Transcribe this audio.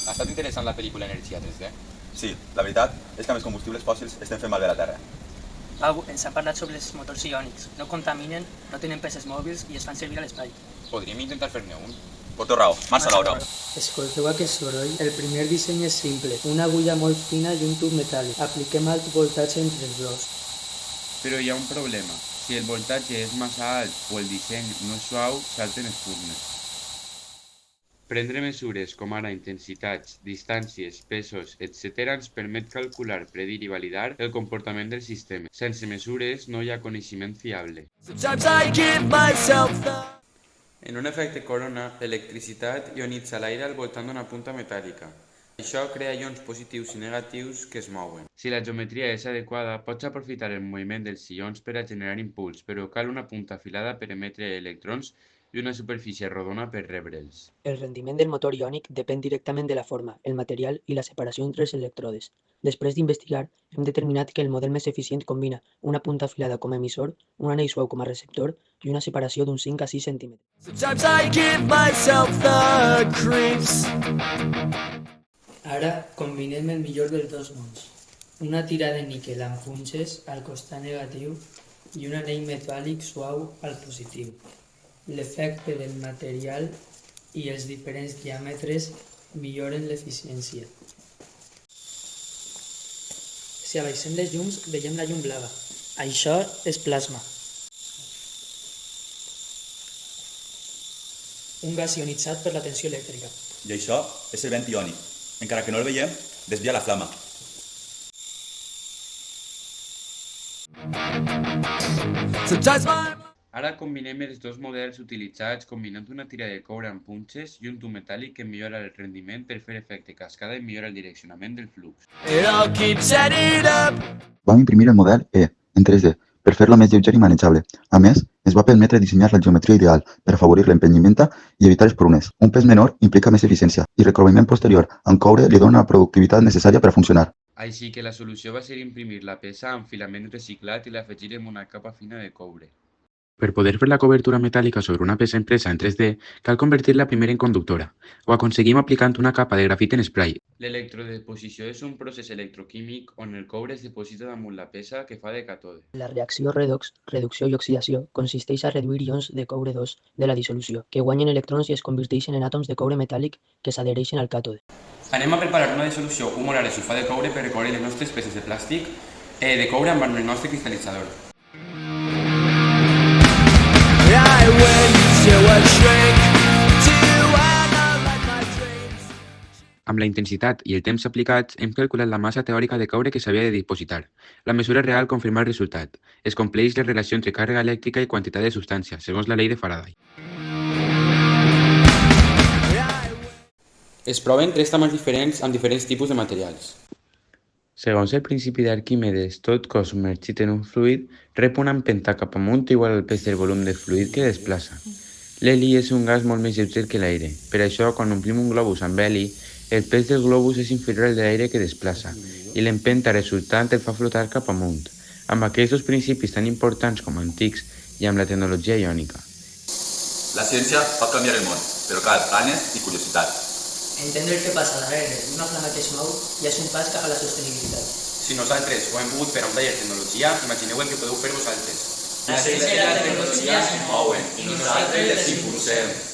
Ha estat interessant la pel·lícula Energia 3D? Sí, la veritat és que amb els combustibles fòssils estem fent malbé la Terra. Pau, ens ha parlat sobre els motors iònics. No contaminen, no tenen peces mòbils i es fan servir a l'espai. Podríem intentar fer-ne un? Porto raó. Marxa, Laura. Escolteu aquest soroll? El primer disseny és simple. Una agulla molt fina i un tub metàl·lic. Apliquem alt voltatge entre els dos. Però hi ha un problema. Si el voltatge és massa alt o el disseny no és suau, salten espurnes. Prendre mesures com ara intensitats, distàncies, pesos, etc. ens permet calcular, predir i validar el comportament del sistema. Sense mesures no hi ha coneixement fiable. En un efecte corona, l'electricitat ionitza l'aire al voltant d'una punta metàl·lica. Això crea ions positius i negatius que es mouen. Si la geometria és adequada, pots aprofitar el moviment dels ions per a generar impuls, però cal una punta afilada per emetre electrons i una superfície rodona per rebre'ls. El rendiment del motor iònic depèn directament de la forma, el material i la separació entre els elèctrodes. Després d'investigar, hem determinat que el model més eficient combina una punta afilada com a emissor, un anell suau com a receptor i una separació d'uns 5 a 6 centímetres. Ara combinem el millor dels dos mons. Una tira de níquel amb punxes al costat negatiu i un anell metàl·lic suau al positiu. L'efecte del material i els diferents diàmetres milloren l'eficiència. Si abaixem les llums, veiem la llum blava. Això és plasma. Un gas ionitzat per la tensió elèctrica. I això és el vent iònic. Encara que no el veiem, desvia la flama. Ara combinem els dos models utilitzats combinant una tira de coure amb punxes i un tub metàl·lic que millora el rendiment per fer efecte cascada i millora el direccionament del flux. Vam imprimir el model E, en 3D, per fer-lo més lleuger i manejable. A més, ens va permetre dissenyar la geometria ideal per afavorir l'empenyimenta i evitar esprunes. Un pes menor implica més eficiència i el recobriment posterior amb coure li dona la productivitat necessària per a funcionar. Així que la solució va ser imprimir la peça amb filament reciclat i l'afegirem una capa fina de coure. Per poder fer la cobertura metàl·lica sobre una peça impresa en 3D, cal convertir-la primer en conductora. Ho aconseguim aplicant una capa de grafit en spray. L'electrodeposició és un procés electroquímic on el coure es deposita damunt la peça que fa de càtode. La reacció redox, reducció i oxidació, consisteix a reduir ions de coure 2 de la dissolució, que guanyen electrons i es converteixen en àtoms de coure metàl·lic que s'adhereixen al càtode. Anem a preparar una dissolució 1 molar de sulfat de coure per recobrir les nostres peces de plàstic de coure amb el nostre cristal·litzador. Amb la intensitat i el temps aplicats, hem calculat la massa teòrica de coure que s'havia de dipositar. La mesura real confirma el resultat. Es compleix la relació entre càrrega elèctrica i quantitat de substància, segons la llei de Faraday. Es proven 3 tamanys diferents amb diferents tipus de materials. Segons el principi d'Arquimedes, tot cos submergit en un fluid rep una empenta cap amunt igual al pes del volum del fluid que desplaça. L'heli és un gas molt més lleuger que l'aire. Per això, quan omplim un globus amb heli, el pes del globus és inferior al de l'aire que desplaça i l'empenta resultant el fa flotar cap amunt. Amb aquests dos principis tan importants com antics i amb la tecnologia iònica. La ciència pot canviar el món, però cal ganes i curiositat. Entendre el que passa darrere d'una flama que es mou ja és un pas cap a la sostenibilitat. Si nosaltres ho hem pogut fer a un taller de tecnologia, imagineu el que podeu fer vosaltres. La ciència i la tecnologia es mouen i nosaltres les impulsem.